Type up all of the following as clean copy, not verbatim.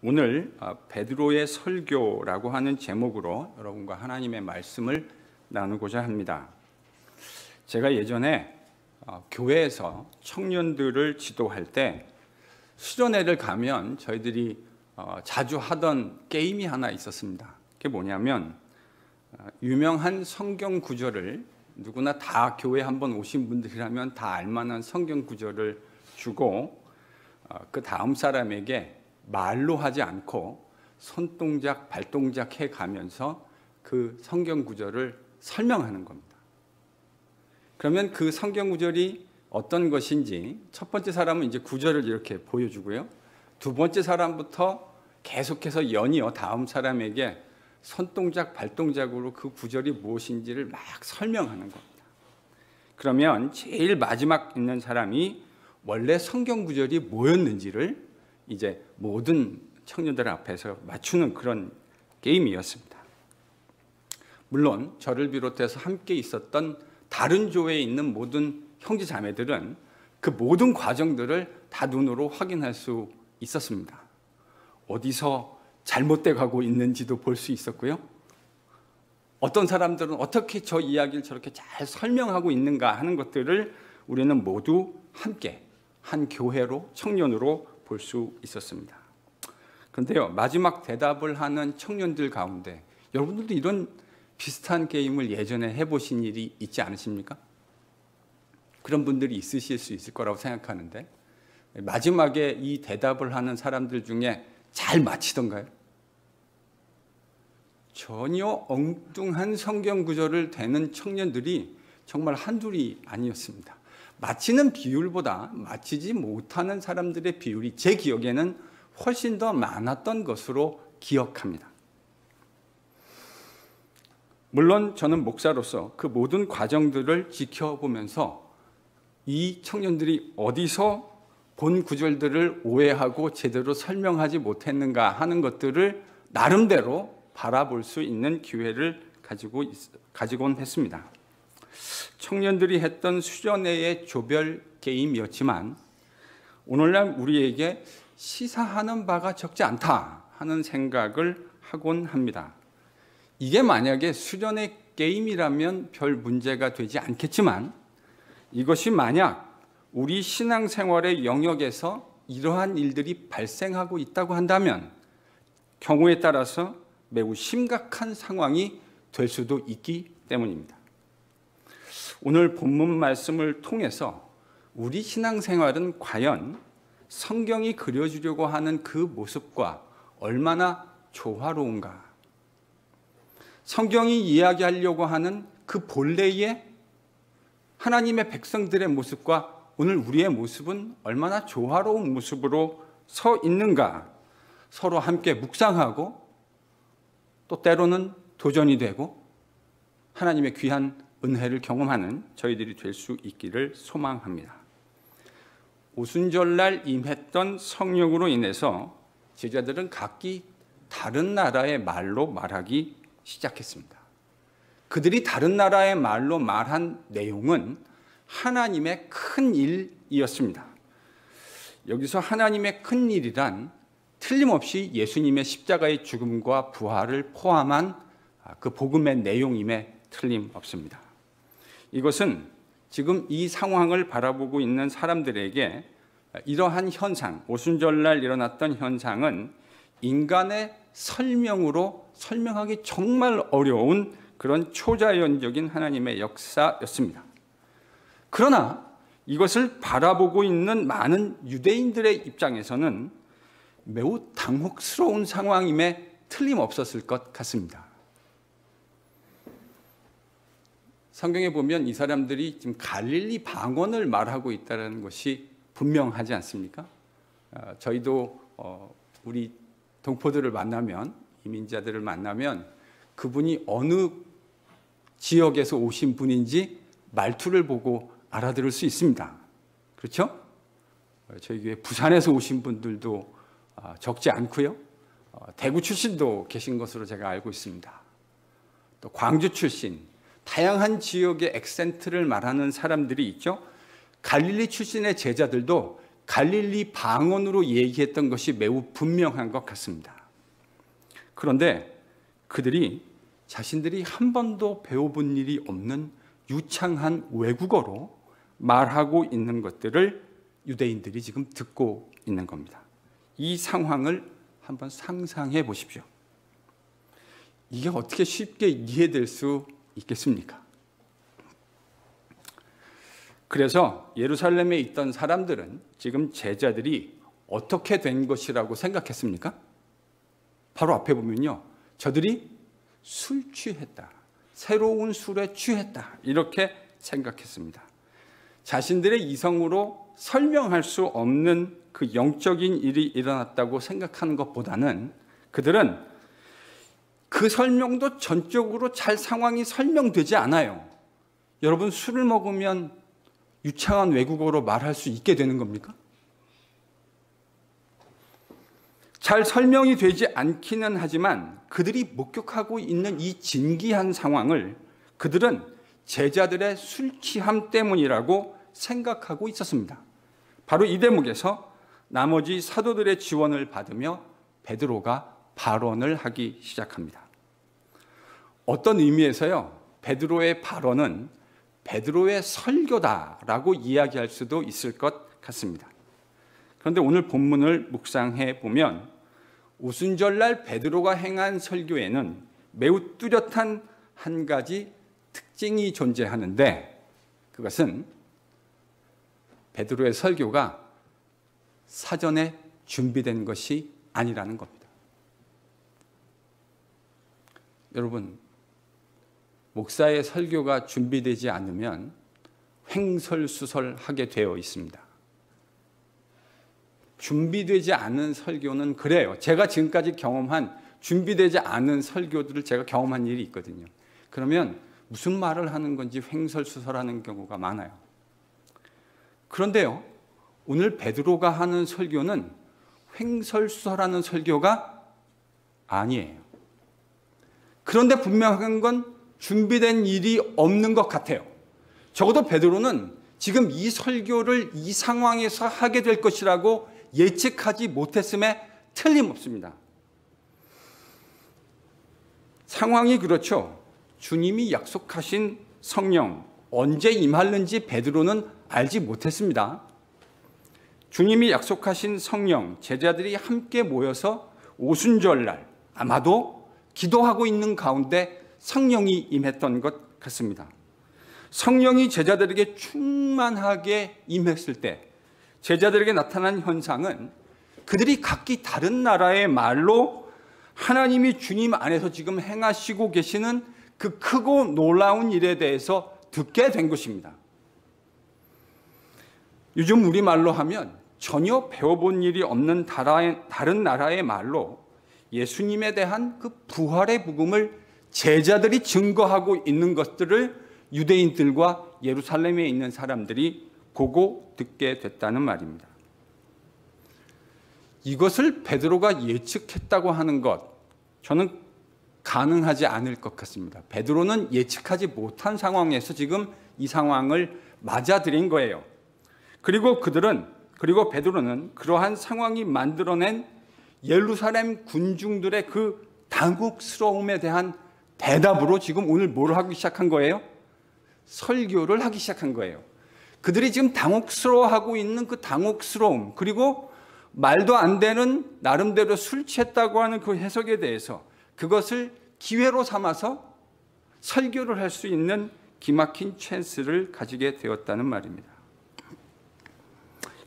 오늘 베드로의 설교라고 하는 제목으로 여러분과 하나님의 말씀을 나누고자 합니다. 제가 예전에 교회에서 청년들을 지도할 때 수련회를 가면 저희들이 자주 하던 게임이 하나 있었습니다. 그게 뭐냐면 유명한 성경 구절을 누구나 다 교회 한번 오신 분들이라면 다 알만한 성경 구절을 주고 그 다음 사람에게 말로 하지 않고 손동작, 발동작 해가면서 그 성경 구절을 설명하는 겁니다. 그러면 그 성경 구절이 어떤 것인지 첫 번째 사람은 이제 구절을 이렇게 보여주고요. 두 번째 사람부터 계속해서 연이어 다음 사람에게 손동작, 발동작으로 그 구절이 무엇인지를 막 설명하는 겁니다. 그러면 제일 마지막 있는 사람이 원래 성경 구절이 뭐였는지를 이제 모든 청년들 앞에서 맞추는 그런 게임이었습니다. 물론 저를 비롯해서 함께 있었던 다른 조에 있는 모든 형제 자매들은 그 모든 과정들을 다 눈으로 확인할 수 있었습니다. 어디서 잘못돼 가고 있는지도 볼 수 있었고요. 어떤 사람들은 어떻게 저 이야기를 저렇게 잘 설명하고 있는가 하는 것들을 우리는 모두 함께 한 교회로 청년으로 볼 수 있었습니다. 그런데요, 마지막 대답을 하는 청년들 가운데 여러분들도 이런 비슷한 게임을 예전에 해보신 일이 있지 않으십니까? 그런 분들이 있으실 수 있을 거라고 생각하는데 마지막에 이 대답을 하는 사람들 중에 잘 맞히던가요? 전혀 엉뚱한 성경 구절을 대는 청년들이 정말 한둘이 아니었습니다. 맞히는 비율보다 맞히지 못하는 사람들의 비율이 제 기억에는 훨씬 더 많았던 것으로 기억합니다. 물론 저는 목사로서 그 모든 과정들을 지켜보면서 이 청년들이 어디서 본 구절들을 오해하고 제대로 설명하지 못했는가 하는 것들을 나름대로 바라볼 수 있는 기회를 가지곤 했습니다. 청년들이 했던 수련회의 조별 게임이었지만 오늘날 우리에게 시사하는 바가 적지 않다 하는 생각을 하곤 합니다. 이게 만약에 수련회 게임이라면 별 문제가 되지 않겠지만 이것이 만약 우리 신앙생활의 영역에서 이러한 일들이 발생하고 있다고 한다면 경우에 따라서 매우 심각한 상황이 될 수도 있기 때문입니다. 오늘 본문 말씀을 통해서 우리 신앙생활은 과연 성경이 그려주려고 하는 그 모습과 얼마나 조화로운가? 성경이 이야기하려고 하는 그 본래의 하나님의 백성들의 모습과 오늘 우리의 모습은 얼마나 조화로운 모습으로 서 있는가? 서로 함께 묵상하고 또 때로는 도전이 되고 하나님의 귀한 은혜를 경험하는 저희들이 될 수 있기를 소망합니다. 오순절날 임했던 성령으로 인해서 제자들은 각기 다른 나라의 말로 말하기 시작했습니다. 그들이 다른 나라의 말로 말한 내용은 하나님의 큰 일이었습니다. 여기서 하나님의 큰 일이란 틀림없이 예수님의 십자가의 죽음과 부활을 포함한 그 복음의 내용임에 틀림없습니다. 이것은 지금 이 상황을 바라보고 있는 사람들에게 이러한 현상, 오순절날 일어났던 현상은 인간의 설명으로 설명하기 정말 어려운 그런 초자연적인 하나님의 역사였습니다. 그러나 이것을 바라보고 있는 많은 유대인들의 입장에서는 매우 당혹스러운 상황임에 틀림없었을 것 같습니다. 성경에 보면 이 사람들이 지금 갈릴리 방언을 말하고 있다는 것이 분명하지 않습니까? 저희도 우리 동포들을 만나면, 이민자들을 만나면 그분이 어느 지역에서 오신 분인지 말투를 보고 알아들을 수 있습니다. 그렇죠? 저희 교회 부산에서 오신 분들도 적지 않고요. 대구 출신도 계신 것으로 제가 알고 있습니다. 또 광주 출신, 다양한 지역의 액센트를 말하는 사람들이 있죠. 갈릴리 출신의 제자들도 갈릴리 방언으로 얘기했던 것이 매우 분명한 것 같습니다. 그런데 그들이 자신들이 한 번도 배워본 일이 없는 유창한 외국어로 말하고 있는 것들을 유대인들이 지금 듣고 있는 겁니다. 이 상황을 한번 상상해 보십시오. 이게 어떻게 쉽게 이해될 수 있겠습니까? 그래서 예루살렘에 있던 사람들은 지금 제자들이 어떻게 된 것이라고 생각했습니까? 바로 앞에 보면요, 저들이 술 취했다, 새로운 술에 취했다, 이렇게 생각했습니다. 자신들의 이성으로 설명할 수 없는 그 영적인 일이 일어났다고 생각하는 것보다는 그들은 그 설명도 전적으로 잘 상황이 설명되지 않아요. 여러분, 술을 먹으면 유창한 외국어로 말할 수 있게 되는 겁니까? 잘 설명이 되지 않기는 하지만 그들이 목격하고 있는 이 진기한 상황을 그들은 제자들의 술 취함 때문이라고 생각하고 있었습니다. 바로 이 대목에서 나머지 사도들의 지원을 받으며 베드로가 발언을 하기 시작합니다. 어떤 의미에서요, 베드로의 발언은 베드로의 설교다라고 이야기할 수도 있을 것 같습니다. 그런데 오늘 본문을 묵상해 보면 오순절날 베드로가 행한 설교에는 매우 뚜렷한 한 가지 특징이 존재하는데, 그것은 베드로의 설교가 사전에 준비된 것이 아니라는 겁니다. 여러분, 목사의 설교가 준비되지 않으면 횡설수설하게 되어 있습니다. 준비되지 않은 설교는 그래요. 제가 지금까지 경험한 준비되지 않은 설교들을 제가 경험한 일이 있거든요. 그러면 무슨 말을 하는 건지 횡설수설하는 경우가 많아요. 그런데요, 오늘 베드로가 하는 설교는 횡설수설하는 설교가 아니에요. 그런데 분명한 건 준비된 일이 없는 것 같아요. 적어도 베드로는 지금 이 설교를 이 상황에서 하게 될 것이라고 예측하지 못했음에 틀림없습니다. 상황이 그렇죠. 주님이 약속하신 성령 언제 임하는지 베드로는 알지 못했습니다. 주님이 약속하신 성령, 제자들이 함께 모여서 오순절날 아마도 기도하고 있는 가운데 성령이 임했던 것 같습니다. 성령이 제자들에게 충만하게 임했을 때 제자들에게 나타난 현상은 그들이 각기 다른 나라의 말로 하나님이 주님 안에서 지금 행하시고 계시는 그 크고 놀라운 일에 대해서 듣게 된 것입니다. 요즘 우리말로 하면 전혀 배워본 일이 없는 다른 나라의 말로 예수님에 대한 그 부활의 복음을 제자들이 증거하고 있는 것들을 유대인들과 예루살렘에 있는 사람들이 보고 듣게 됐다는 말입니다. 이것을 베드로가 예측했다고 하는 것, 저는 가능하지 않을 것 같습니다. 베드로는 예측하지 못한 상황에서 지금 이 상황을 맞아들인 거예요. 그리고 베드로는 그러한 상황이 만들어낸 예루살렘 군중들의 그 당혹스러움에 대한 대답으로 지금 오늘 뭘 하기 시작한 거예요? 설교를 하기 시작한 거예요. 그들이 지금 당혹스러워하고 있는 그 당혹스러움, 그리고 말도 안 되는 나름대로 술 취했다고 하는 그 해석에 대해서 그것을 기회로 삼아서 설교를 할 수 있는 기막힌 찬스를 가지게 되었다는 말입니다.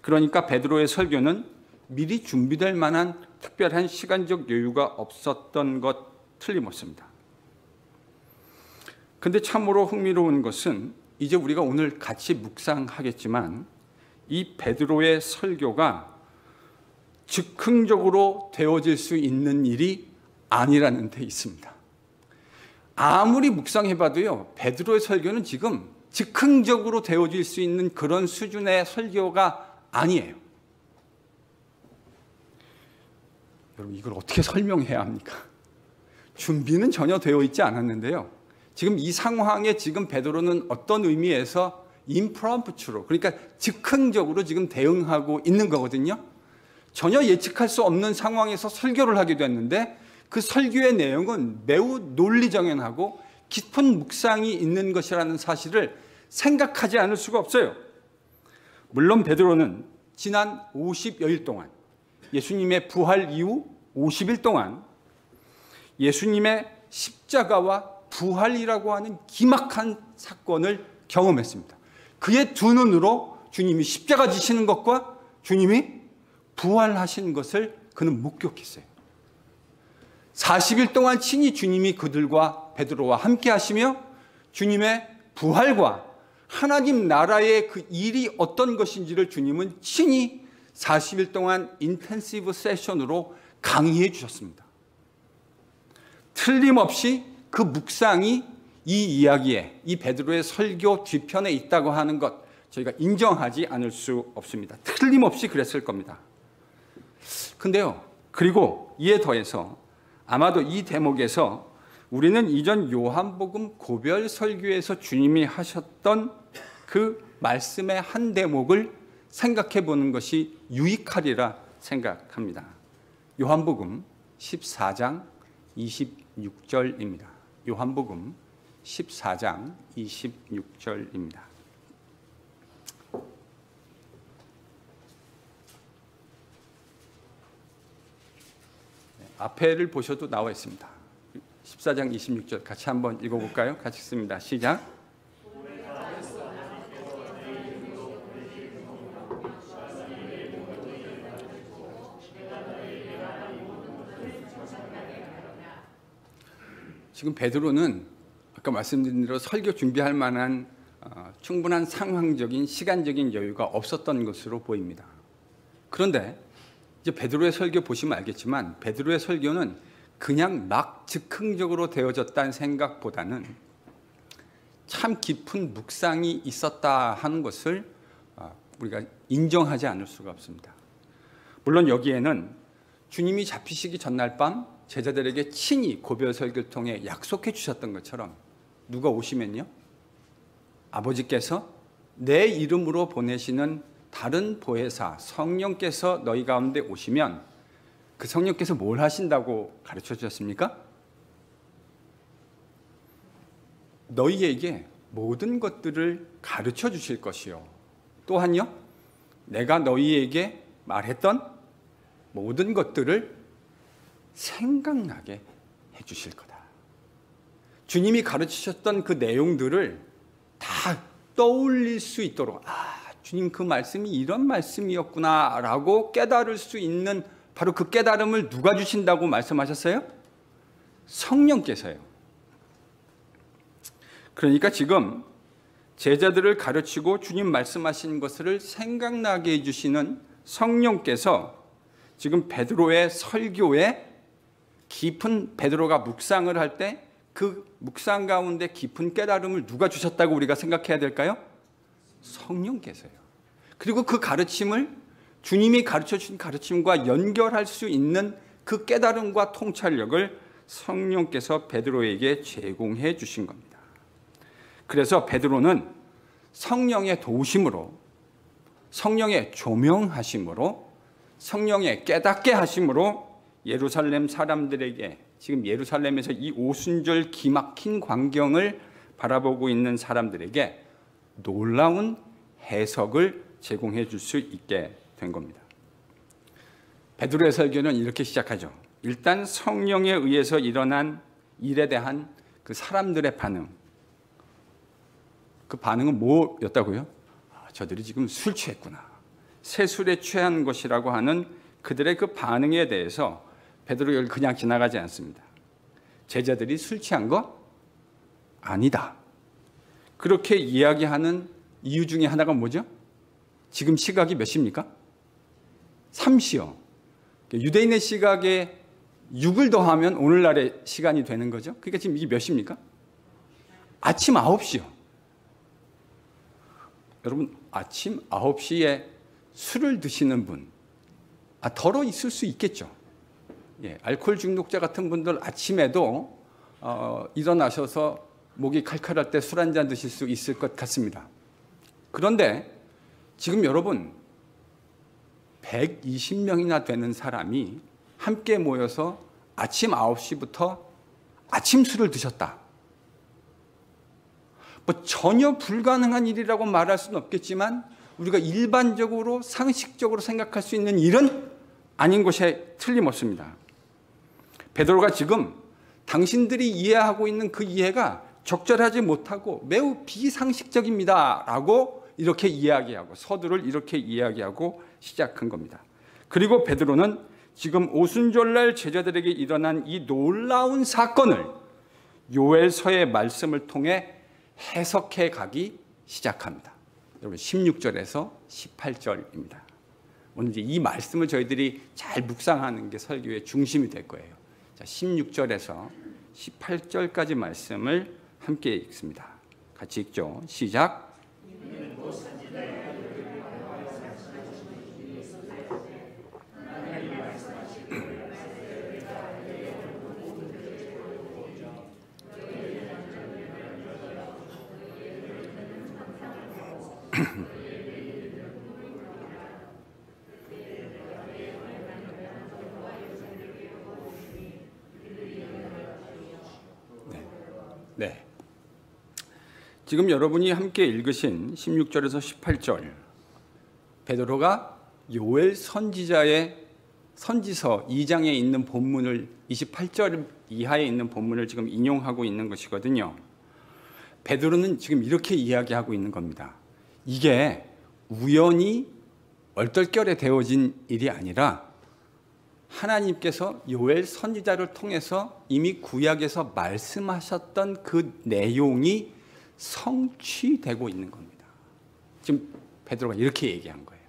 그러니까 베드로의 설교는 미리 준비될 만한 특별한 시간적 여유가 없었던 것 틀림없습니다. 근데 참으로 흥미로운 것은 이제 우리가 오늘 같이 묵상하겠지만 이 베드로의 설교가 즉흥적으로 되어질 수 있는 일이 아니라는 데 있습니다. 아무리 묵상해봐도요, 베드로의 설교는 지금 즉흥적으로 되어질 수 있는 그런 수준의 설교가 아니에요. 여러분, 이걸 어떻게 설명해야 합니까? 준비는 전혀 되어 있지 않았는데요. 지금 이 상황에 지금 베드로는 어떤 의미에서 임프롬프투로, 그러니까 즉흥적으로 지금 대응하고 있는 거거든요. 전혀 예측할 수 없는 상황에서 설교를 하게 됐는데 그 설교의 내용은 매우 논리정연하고 깊은 묵상이 있는 것이라는 사실을 생각하지 않을 수가 없어요. 물론 베드로는 지난 50여일 동안, 예수님의 부활 이후 50일 동안 예수님의 십자가와 부활이라고 하는 기막한 사건을 경험했습니다. 그의 두 눈으로 주님이 십자가 지시는 것과 주님이 부활하신 것을 그는 목격했어요. 40일 동안 친히 주님이 그들과 베드로와 함께 하시며 주님의 부활과 하나님 나라의 그 일이 어떤 것인지를 주님은 친히 40일 동안 인텐시브 세션으로 강의해 주셨습니다. 틀림없이 그 묵상이 이 이야기에, 이 베드로의 설교 뒤편에 있다고 하는 것, 저희가 인정하지 않을 수 없습니다. 틀림없이 그랬을 겁니다. 근데요, 그리고 이에 더해서 아마도 이 대목에서 우리는 이전 요한복음 고별 설교에서 주님이 하셨던 그 말씀의 한 대목을 생각해 보는 것이 유익하리라 생각합니다. 요한복음 14장 26절입니다. 요한복음 14장 26절입니다. 앞에를 보셔도 나와 있습니다. 14장 26절 같이 한번 읽어볼까요? 같이 읽습니다. 시작. 지금 베드로는 아까 말씀드린 대로 설교 준비할 만한 충분한 상황적인 시간적인 여유가 없었던 것으로 보입니다. 그런데 이제 베드로의 설교 보시면 알겠지만 베드로의 설교는 그냥 막 즉흥적으로 되어졌다는 생각보다는 참 깊은 묵상이 있었다 하는 것을 우리가 인정하지 않을 수가 없습니다. 물론 여기에는 주님이 잡히시기 전날 밤 제자들에게 친히 고별 설교를 통해 약속해 주셨던 것처럼 누가 오시면요, 아버지께서 내 이름으로 보내시는 다른 보혜사 성령께서 너희 가운데 오시면 그 성령께서 뭘 하신다고 가르쳐 주셨습니까? 너희에게 모든 것들을 가르쳐 주실 것이요, 또한요 내가 너희에게 말했던 모든 것들을 생각나게 해 주실 거다. 주님이 가르치셨던 그 내용들을 다 떠올릴 수 있도록, 주님 그 말씀이 이런 말씀이었구나 라고 깨달을 수 있는 바로 그 깨달음을 누가 주신다고 말씀하셨어요? 성령께서요. 그러니까 지금 제자들을 가르치고 주님 말씀하신 것을 생각나게 해주시는 성령께서 지금 베드로의 설교에 깊은, 베드로가 묵상을 할 때 그 묵상 가운데 깊은 깨달음을 누가 주셨다고 우리가 생각해야 될까요? 성령께서요. 그리고 그 가르침을 주님이 가르쳐 주신 가르침과 연결할 수 있는 그 깨달음과 통찰력을 성령께서 베드로에게 제공해 주신 겁니다. 그래서 베드로는 성령의 도우심으로, 성령의 조명하심으로, 성령의 깨닫게 하심으로 예루살렘 사람들에게, 지금 예루살렘에서 이 오순절 기막힌 광경을 바라보고 있는 사람들에게 놀라운 해석을 제공해 줄 수 있게 된 겁니다. 베드로의 설교는 이렇게 시작하죠. 일단 성령에 의해서 일어난 일에 대한 그 사람들의 반응, 그 반응은 뭐였다고요? 저들이 지금 술 취했구나, 새술에 취한 것이라고 하는 그들의 그 반응에 대해서 베드로가 그냥 지나가지 않습니다. 제자들이 술 취한 거 아니다, 그렇게 이야기하는 이유 중에 하나가 뭐죠? 지금 시각이 몇 시입니까? 3시요. 유대인의 시각에 6을 더하면 오늘날의 시간이 되는 거죠. 그러니까 지금 이게 몇 시입니까? 아침 9시요. 여러분, 아침 9시에 술을 드시는 분, 덜어 있을 수 있겠죠. 알코올 중독자 같은 분들 아침에도 일어나셔서 목이 칼칼할 때 술 한잔 드실 수 있을 것 같습니다. 그런데 지금 여러분 120명이나 되는 사람이 함께 모여서 아침 9시부터 아침술을 드셨다. 뭐 전혀 불가능한 일이라고 말할 수는 없겠지만 우리가 일반적으로 상식적으로 생각할 수 있는 일은 아닌 것에 틀림없습니다. 베드로가 지금 당신들이 이해하고 있는 그 이해가 적절하지 못하고 매우 비상식적입니다 라고 이렇게 이야기하고 서두를 이렇게 이야기하고 시작한 겁니다. 그리고 베드로는 지금 오순절날 제자들에게 일어난 이 놀라운 사건을 요엘서의 말씀을 통해 해석해 가기 시작합니다. 여러분 16절에서 18절입니다. 오늘 이제 이 말씀을 저희들이 잘 묵상하는 게 설교의 중심이 될 거예요. 자, 16절에서 18절까지 말씀을 함께 읽습니다. 같이 읽죠. 시작. 네. 지금 여러분이 함께 읽으신 16절에서 18절, 베드로가 요엘 선지자의 선지서 2장에 있는 본문을 28절 이하에 있는 본문을 지금 인용하고 있는 것이거든요. 베드로는 지금 이렇게 이야기하고 있는 겁니다. 이게 우연히 얼떨결에 되어진 일이 아니라 하나님께서 요엘 선지자를 통해서 이미 구약에서 말씀하셨던 그 내용이 성취되고 있는 겁니다. 지금 베드로가 이렇게 얘기한 거예요.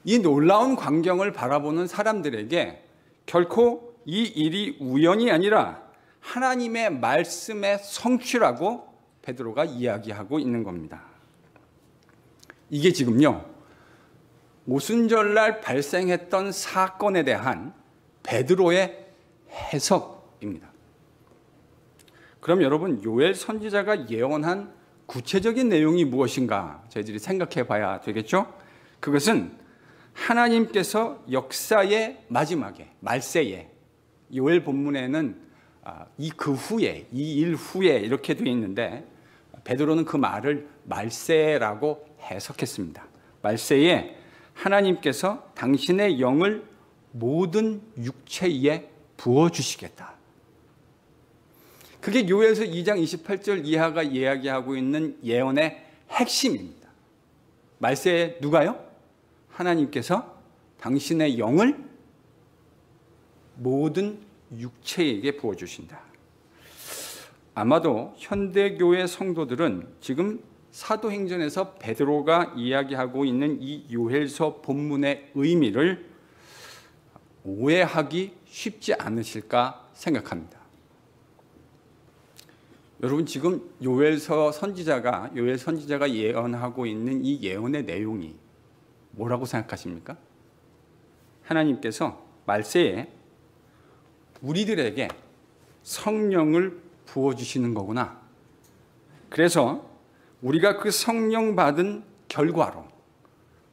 이 놀라운 광경을 바라보는 사람들에게 결코 이 일이 우연이 아니라 하나님의 말씀의 성취라고 베드로가 이야기하고 있는 겁니다. 이게 지금요, 오순절날 발생했던 사건에 대한 베드로의 해석입니다. 그럼 여러분, 요엘 선지자가 예언한 구체적인 내용이 무엇인가 저희들이 생각해 봐야 되겠죠? 그것은 하나님께서 역사의 마지막에, 말세에, 요엘 본문에는 그 후에, 이 일 후에 이렇게 되어 있는데 베드로는 그 말을 말세라고 해석했습니다. 말세에 하나님께서 당신의 영을 모든 육체에 부어주시겠다. 그게 요엘서 2장 28절 이하가 이야기하고 있는 예언의 핵심입니다. 말세에 누가요? 하나님께서 당신의 영을 모든 육체에게 부어주신다. 아마도 현대교회 성도들은 지금 사도행전에서 베드로가 이야기하고 있는 이 요엘서 본문의 의미를 오해하기 쉽지 않으실까 생각합니다. 여러분, 지금 요엘 선지자가 예언하고 있는 이 예언의 내용이 뭐라고 생각하십니까? 하나님께서 말세에 우리들에게 성령을 부어주시는 거구나. 그래서 우리가 그 성령 받은 결과로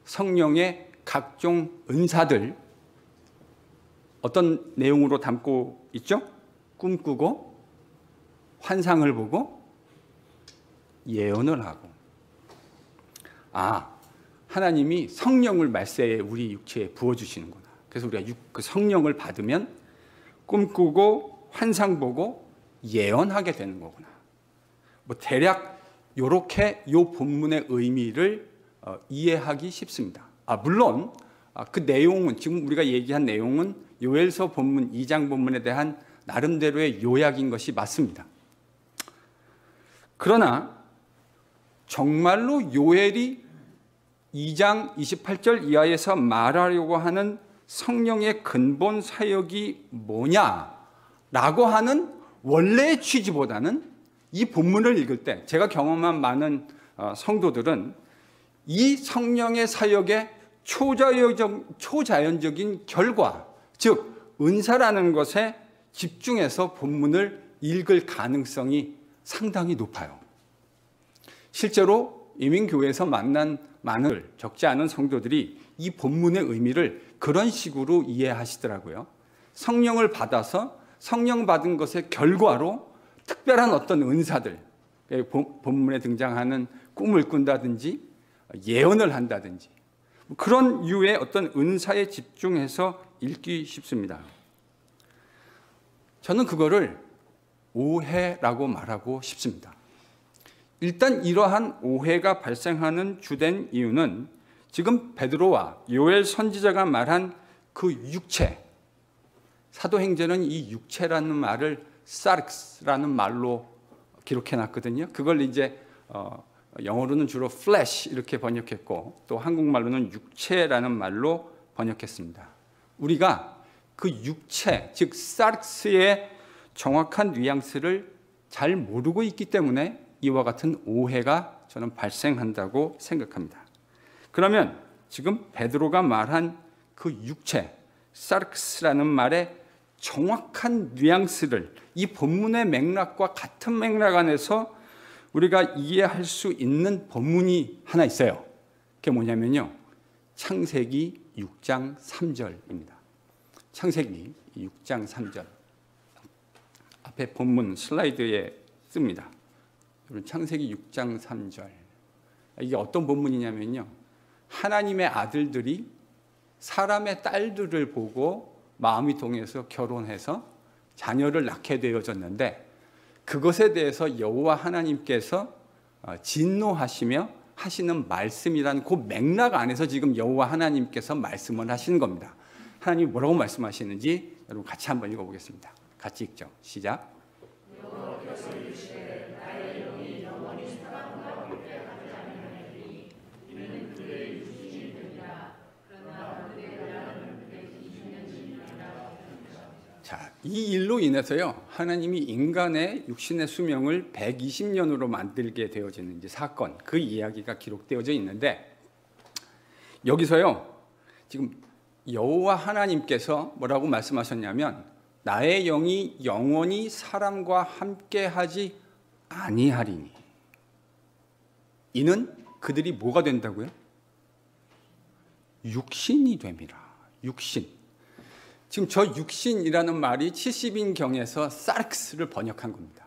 성령의 각종 은사들 어떤 내용으로 담고 있죠? 꿈꾸고 환상을 보고 예언을 하고. 하나님이 성령을 말세에 우리 육체에 부어주시는구나. 그래서 우리가 그 성령을 받으면 꿈꾸고 환상 보고 예언하게 되는 거구나. 뭐 대략 이렇게 이 본문의 의미를 이해하기 쉽습니다. 물론 그 내용은, 지금 우리가 얘기한 내용은 요엘서 본문 2장 본문에 대한 나름대로의 요약인 것이 맞습니다. 그러나 정말로 요엘이 2장 28절 이하에서 말하려고 하는 성령의 근본 사역이 뭐냐라고 하는 원래의 취지보다는 이 본문을 읽을 때 제가 경험한 많은 성도들은 이 성령의 사역의 초자연적인 결과, 즉 은사라는 것에 집중해서 본문을 읽을 가능성이 상당히 높아요. 실제로 이민교회에서 만난 많은 적지 않은 성도들이 이 본문의 의미를 그런 식으로 이해하시더라고요. 성령을 받아서 성령 받은 것의 결과로 특별한 어떤 은사들, 본문에 등장하는 꿈을 꾼다든지 예언을 한다든지 그런 유의 어떤 은사에 집중해서 읽기 쉽습니다. 저는 그거를 오해라고 말하고 싶습니다. 일단 이러한 오해가 발생하는 주된 이유는 지금 베드로와 요엘 선지자가 말한 그 육체, 사도행전은 이 육체라는 말을 사르크스라는 말로 기록해 놨거든요. 그걸 이제 영어로는 주로 flesh 이렇게 번역했고 또 한국말로는 육체라는 말로 번역했습니다. 우리가 그 육체, 즉 사르크스의 정확한 뉘앙스를 잘 모르고 있기 때문에 이와 같은 오해가 저는 발생한다고 생각합니다. 그러면 지금 베드로가 말한 그 육체, 사르크스라는 말의 정확한 뉘앙스를 이 본문의 맥락과 같은 맥락 안에서 우리가 이해할 수 있는 본문이 하나 있어요. 그게 뭐냐면요, 창세기 6장 3절입니다. 창세기 6장 3절. 앞에 본문 슬라이드에 씁니다. 창세기 6장 3절. 이게 어떤 본문이냐면요, 하나님의 아들들이 사람의 딸들을 보고 마음이 동해서 결혼해서 자녀를 낳게 되어졌는데 그것에 대해서 여호와 하나님께서 진노하시며 하시는 말씀이라는 그 맥락 안에서 지금 여호와 하나님께서 말씀을 하시는 겁니다. 하나님이 뭐라고 말씀하시는지 여러분 같이 한번 읽어보겠습니다. 같이 읽죠. 시작. 자, 이 일로 인해서요, 하나님이 인간의 육신의 수명을 120년으로 만들게 되어지는 이제 사건, 그 이야기가 기록되어져 있는데 여기서요, 지금 여호와 하나님께서 뭐라고 말씀하셨냐면 나의 영이 영원히 사람과 함께하지 아니하리니, 이는 그들이 뭐가 된다고요? 육신이 됨이라. 육신. 지금 저 육신이라는 말이 70인경에서 사르크스를 번역한 겁니다.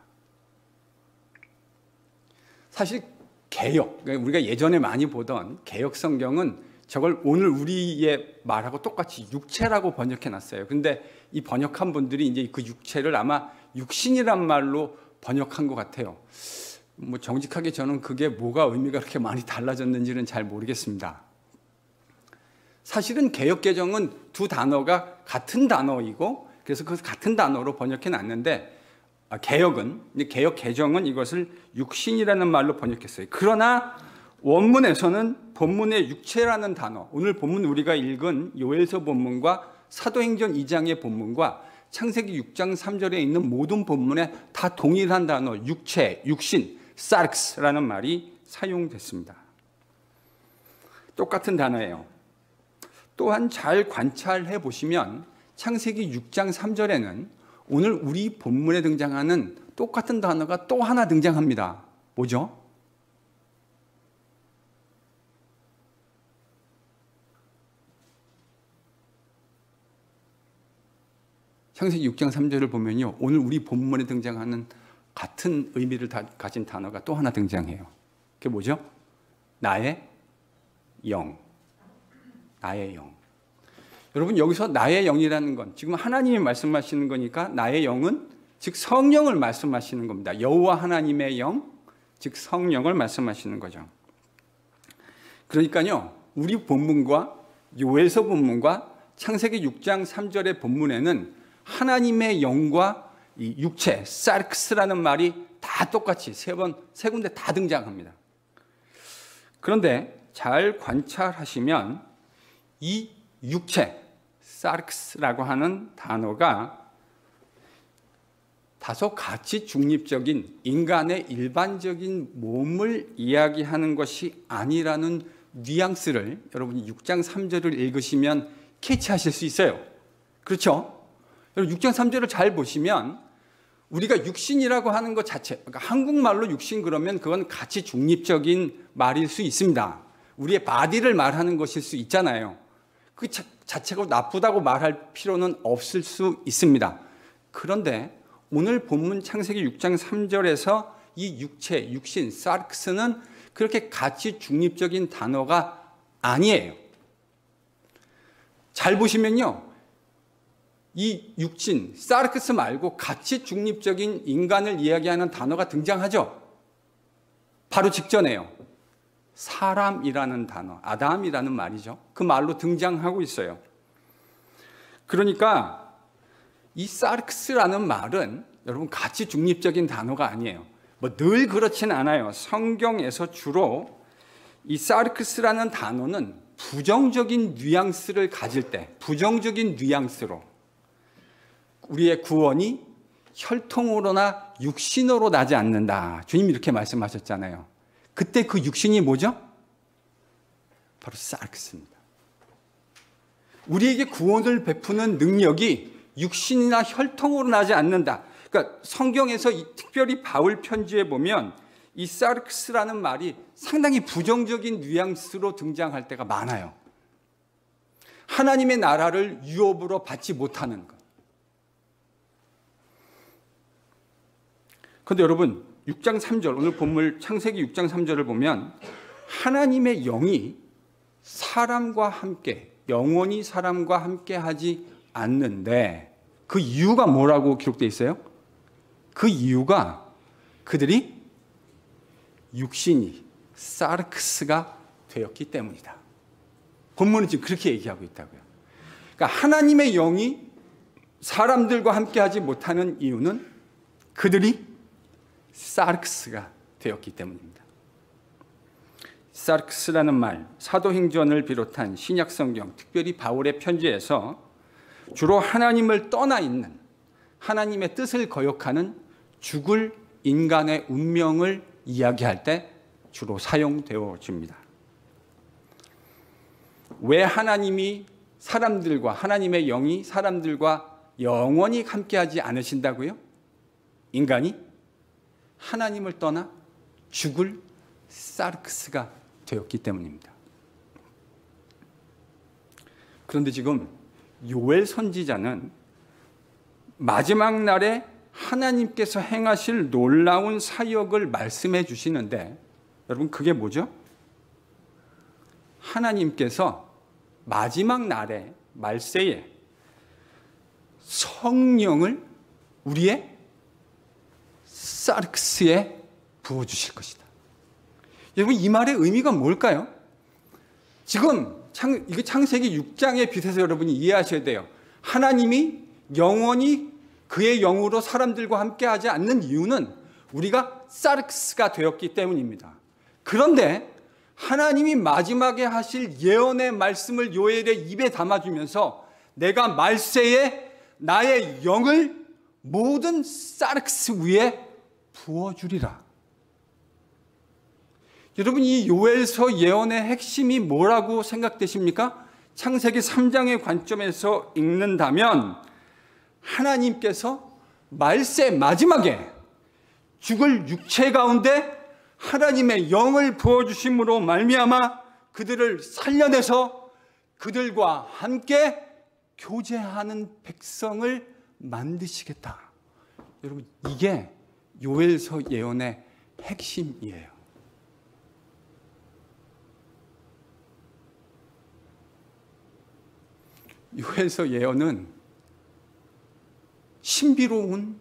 사실 개역, 우리가 예전에 많이 보던 개역 성경은 저걸 오늘 우리의 말하고 똑같이 육체라고 번역해 놨어요. 근데 이 번역한 분들이 이제 그 육체를 아마 육신이란 말로 번역한 것 같아요. 뭐 정직하게 저는 그게 뭐가 의미가 그렇게 많이 달라졌는지는 잘 모르겠습니다. 사실은 개역개정은 두 단어가 같은 단어이고 그래서 그 같은 단어로 번역해 놨는데 개역개정은 이것을 육신이라는 말로 번역했어요. 그러나 원문에서는 본문의 육체라는 단어, 오늘 본문 우리가 읽은 요엘서 본문과 사도행전 2장의 본문과 창세기 6장 3절에 있는 모든 본문에 다 동일한 단어 육체, 육신, 사르크스라는 말이 사용됐습니다. 똑같은 단어예요. 또한 잘 관찰해 보시면 창세기 6장 3절에는 오늘 우리 본문에 등장하는 똑같은 단어가 또 하나 등장합니다. 뭐죠? 창세기 6장 3절을 보면요, 오늘 우리 본문에 등장하는 같은 의미를 가진 단어가 또 하나 등장해요. 그게 뭐죠? 나의 영. 나의 영. 여러분, 여기서 나의 영이라는 건 지금 하나님이 말씀하시는 거니까 나의 영은 즉 성령을 말씀하시는 겁니다. 여호와 하나님의 영, 즉 성령을 말씀하시는 거죠. 그러니까요, 우리 본문과 요엘서 본문과 창세기 6장 3절의 본문에는 하나님의 영과 이 육체, 사르크스라는 말이 다 똑같이 세 군데 다 등장합니다. 그런데 잘 관찰하시면 이 육체, 사르크스라고 하는 단어가 다소 가치 중립적인 인간의 일반적인 몸을 이야기하는 것이 아니라는 뉘앙스를 여러분이 6장 3절을 읽으시면 캐치하실 수 있어요. 그렇죠? 여러분 6장 3절을 잘 보시면 우리가 육신이라고 하는 것 자체, 그러니까 한국말로 육신 그러면 그건 가치 중립적인 말일 수 있습니다. 우리의 바디를 말하는 것일 수 있잖아요. 그 자체가 나쁘다고 말할 필요는 없을 수 있습니다. 그런데 오늘 본문 창세기 6장 3절에서 이 육체, 육신, 사르크스는 그렇게 가치 중립적인 단어가 아니에요. 잘 보시면요, 이 육신, 사르크스 말고 가치 중립적인 인간을 이야기하는 단어가 등장하죠. 바로 직전에요. 사람이라는 단어, 아담이라는 말이죠. 그 말로 등장하고 있어요. 그러니까 이 사르크스라는 말은 여러분 가치 중립적인 단어가 아니에요. 뭐 늘 그렇진 않아요. 성경에서 주로 이 사르크스라는 단어는 부정적인 뉘앙스를 가질 때, 부정적인 뉘앙스로 우리의 구원이 혈통으로나 육신으로 나지 않는다. 주님이 이렇게 말씀하셨잖아요. 그때 그 육신이 뭐죠? 바로 사르크스입니다. 우리에게 구원을 베푸는 능력이 육신이나 혈통으로 나지 않는다. 그러니까 성경에서 특별히 바울 편지에 보면 이 사르크스라는 말이 상당히 부정적인 뉘앙스로 등장할 때가 많아요. 하나님의 나라를 유업으로 받지 못하는 것. 그런데 여러분 6장 3절, 오늘 본문 창세기 6장 3절을 보면 하나님의 영이 사람과 함께, 영원히 사람과 함께 하지 않는데 그 이유가 뭐라고 기록되어 있어요? 그 이유가 그들이 육신이, 사르크스가 되었기 때문이다. 본문은 지금 그렇게 얘기하고 있다고요. 그러니까 하나님의 영이 사람들과 함께 하지 못하는 이유는 그들이 사르크스가 되었기 때문입니다. 사르크스라는 말, 사도행전을 비롯한 신약성경, 특별히 바울의 편지에서 주로 하나님을 떠나 있는, 하나님의 뜻을 거역하는 죽을 인간의 운명을 이야기할 때 주로 사용되어집니다. 왜 하나님이 사람들과, 하나님의 영이 사람들과 영원히 함께하지 않으신다고요? 인간이 하나님을 떠나 죽을 사르크스가 되었기 때문입니다. 그런데 지금 요엘 선지자는 마지막 날에 하나님께서 행하실 놀라운 사역을 말씀해 주시는데 여러분 그게 뭐죠? 하나님께서 마지막 날에 말세에 성령을 우리의 사르크스에 부어주실 것이다. 여러분 이 말의 의미가 뭘까요? 지금 이게 창세기 6장의 빛에서 여러분이 이해하셔야 돼요. 하나님이 영원히 그의 영으로 사람들과 함께하지 않는 이유는 우리가 사르크스가 되었기 때문입니다. 그런데 하나님이 마지막에 하실 예언의 말씀을 요엘의 입에 담아주면서 내가 말세에 나의 영을 모든 사르크스 위에 부어주리라. 여러분 이 요엘서 예언의 핵심이 뭐라고 생각되십니까? 창세기 3장의 관점에서 읽는다면 하나님께서 말세 마지막에 죽을 육체 가운데 하나님의 영을 부어주심으로 말미암아 그들을 살려내서 그들과 함께 교제하는 백성을 만드시겠다. 여러분 이게 요엘서 예언의 핵심이에요. 요엘서 예언은 신비로운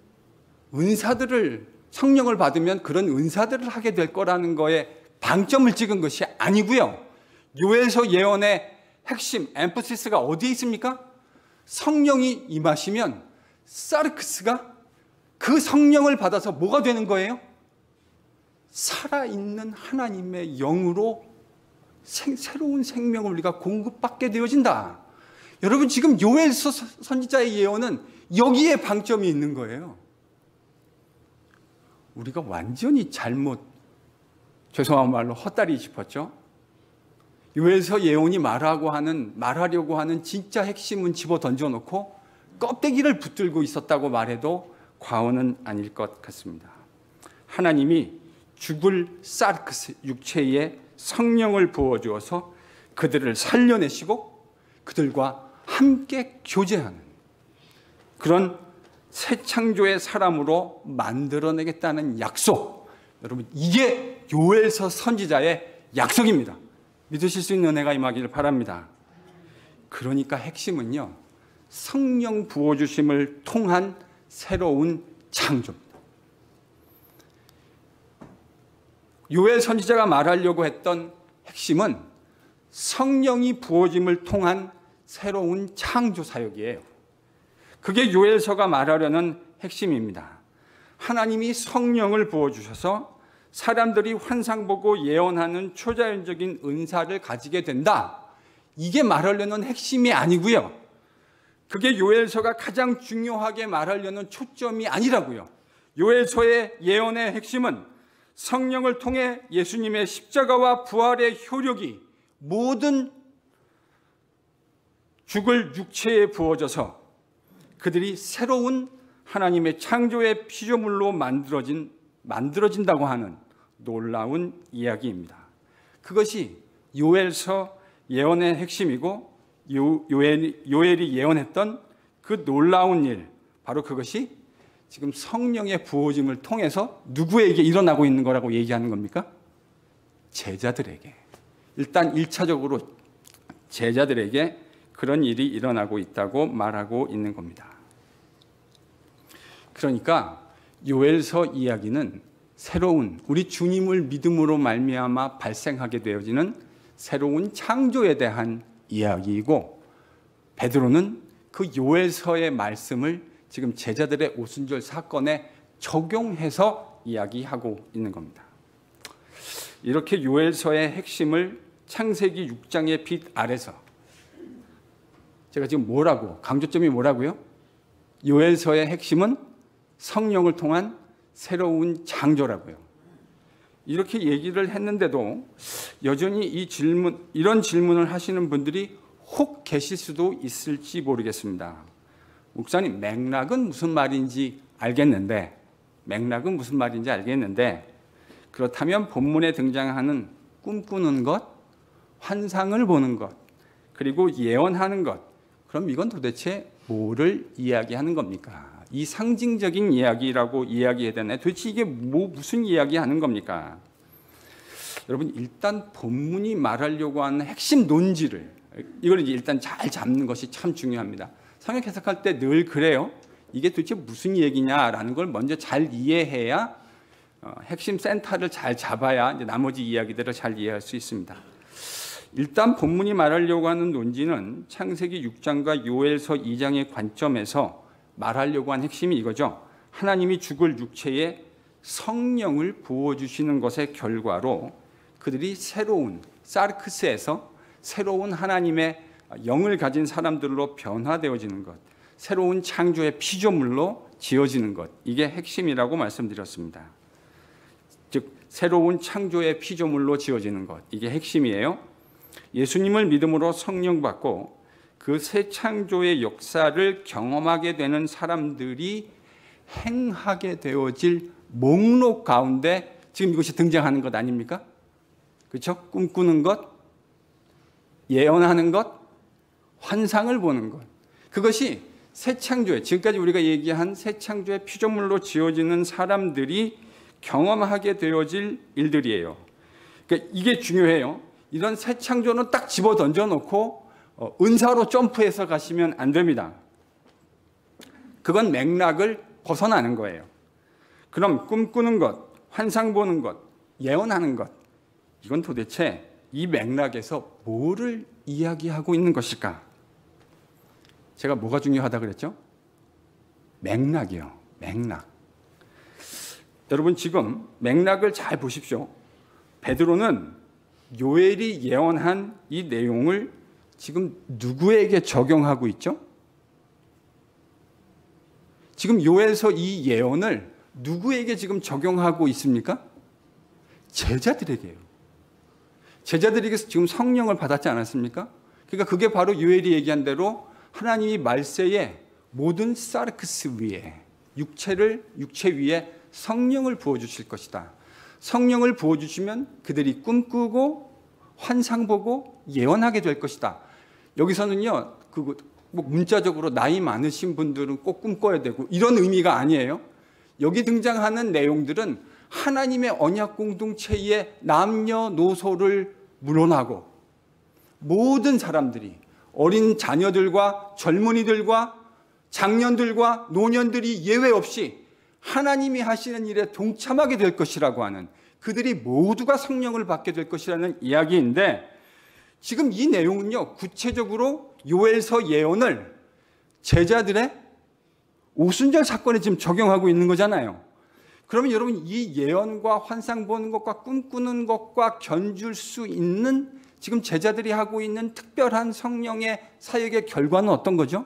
은사들을, 성령을 받으면 그런 은사들을 하게 될 거라는 거에 방점을 찍은 것이 아니고요. 요엘서 예언의 핵심, 엠퍼시스가 어디에 있습니까? 성령이 임하시면 사르크스가 그 성령을 받아서 뭐가 되는 거예요? 살아있는 하나님의 영으로 새로운 생명을 우리가 공급받게 되어진다. 여러분 지금 요엘서 선지자의 예언은 여기에 방점이 있는 거예요. 우리가 완전히 죄송한 말로 헛다리 짚었죠. 요엘서 예언이 말하려고 하는 진짜 핵심은 집어 던져놓고 껍데기를 붙들고 있었다고 말해도 과언은 아닐 것 같습니다. 하나님이 죽을 사르크스 육체에 성령을 부어주어서 그들을 살려내시고 그들과 함께 교제하는 그런 새 창조의 사람으로 만들어내겠다는 약속, 여러분 이게 요엘서 선지자의 약속입니다. 믿으실 수 있는 은혜가 임하기를 바랍니다. 그러니까 핵심은요, 성령 부어주심을 통한 새로운 창조입니다. 요엘 선지자가 말하려고 했던 핵심은 성령이 부어짐을 통한 새로운 창조 사역이에요. 그게 요엘서가 말하려는 핵심입니다. 하나님이 성령을 부어주셔서 사람들이 환상 보고 예언하는 초자연적인 은사를 가지게 된다. 이게 말하려는 핵심이 아니고요. 그게 요엘서가 가장 중요하게 말하려는 초점이 아니라고요. 요엘서의 예언의 핵심은 성령을 통해 예수님의 십자가와 부활의 효력이 모든 죽을 육체에 부어져서 그들이 새로운 하나님의 창조의 피조물로 만들어진다고 하는 놀라운 이야기입니다. 그것이 요엘서 예언의 핵심이고 요엘이 예언했던 그 놀라운 일, 바로 그것이 지금 성령의 부어짐을 통해서 누구에게 일어나고 있는 거라고 얘기하는 겁니까? 제자들에게. 일단 1차적으로 제자들에게 그런 일이 일어나고 있다고 말하고 있는 겁니다. 그러니까 요엘서 이야기는 새로운 우리 주님을 믿음으로 말미암아 발생하게 되어지는 새로운 창조에 대한 이야기이고, 베드로는 그 요엘서의 말씀을 지금 제자들의 오순절 사건에 적용해서 이야기하고 있는 겁니다. 이렇게 요엘서의 핵심을 창세기 6장의 빛 아래서, 제가 지금 강조점이 뭐라고요? 요엘서의 핵심은 성령을 통한 새로운 창조라고요. 이렇게 얘기를 했는데도 여전히 이런 질문을 하시는 분들이 혹 계실 수도 있을지 모르겠습니다. 목사님, 맥락은 무슨 말인지 알겠는데, 그렇다면 본문에 등장하는 꿈꾸는 것, 환상을 보는 것, 그리고 예언하는 것, 그럼 이건 도대체 뭐를 이야기하는 겁니까? 이 상징적인 이야기라고 이야기해야 되나요? 도대체 이게 무슨 이야기하는 겁니까? 여러분, 일단 본문이 말하려고 하는 핵심 논지를, 이걸 일단 잘 잡는 것이 참 중요합니다. 성경 해석할 때 늘 그래요. 이게 도대체 무슨 얘기냐라는 걸 먼저 잘 이해해야, 핵심 센터를 잘 잡아야 이제 나머지 이야기들을 잘 이해할 수 있습니다. 일단 본문이 말하려고 하는 논지는 창세기 6장과 요엘서 2장의 관점에서 말하려고 한 핵심이 이거죠. 하나님이 죽을 육체에 성령을 부어주시는 것의 결과로 그들이 새로운 사르크스에서 새로운 하나님의 영을 가진 사람들로 변화되어지는 것, 새로운 창조의 피조물로 지어지는 것, 이게 핵심이라고 말씀드렸습니다. 즉 새로운 창조의 피조물로 지어지는 것, 이게 핵심이에요. 예수님을 믿음으로 성령 받고 그 새 창조의 역사를 경험하게 되는 사람들이 행하게 되어질 목록 가운데 지금 이것이 등장하는 것 아닙니까? 그렇죠? 꿈꾸는 것, 예언하는 것, 환상을 보는 것. 그것이 새 창조의, 지금까지 우리가 얘기한 새 창조의 피조물로 지어지는 사람들이 경험하게 되어질 일들이에요. 그러니까 이게 중요해요. 이런 새 창조는 딱 집어 던져놓고 은사로 점프해서 가시면 안 됩니다. 그건 맥락을 벗어나는 거예요. 그럼 꿈꾸는 것, 환상 보는 것, 예언하는 것, 이건 도대체 이 맥락에서 뭐를 이야기하고 있는 것일까? 제가 뭐가 중요하다 그랬죠? 맥락이요. 맥락. 여러분 지금 맥락을 잘 보십시오. 베드로는 요엘이 예언한 이 내용을 지금 누구에게 적용하고 있죠? 지금 요엘서 이 예언을 누구에게 지금 적용하고 있습니까? 제자들에게요. 제자들에게서 지금 성령을 받았지 않았습니까? 그러니까 그게 바로 요엘이 얘기한 대로 하나님이 말세에 모든 사르크스 위에 육체 위에 성령을 부어주실 것이다. 성령을 부어주시면 그들이 꿈꾸고 환상 보고 예언하게 될 것이다. 여기서는요, 뭐 문자적으로 나이 많으신 분들은 꼭 꿈꿔야 되고 이런 의미가 아니에요. 여기 등장하는 내용들은 하나님의 언약 공동체의 남녀노소를 물어나고 모든 사람들이, 어린 자녀들과 젊은이들과 장년들과 노년들이 예외 없이 하나님이 하시는 일에 동참하게 될 것이라고 하는, 그들이 모두가 성령을 받게 될 것이라는 이야기인데, 지금 이 내용은요, 구체적으로 요엘서 예언을 제자들의 오순절 사건에 지금 적용하고 있는 거잖아요. 그러면 여러분, 이 예언과 환상 보는 것과 꿈꾸는 것과 견줄 수 있는 지금 제자들이 하고 있는 특별한 성령의 사역의 결과는 어떤 거죠?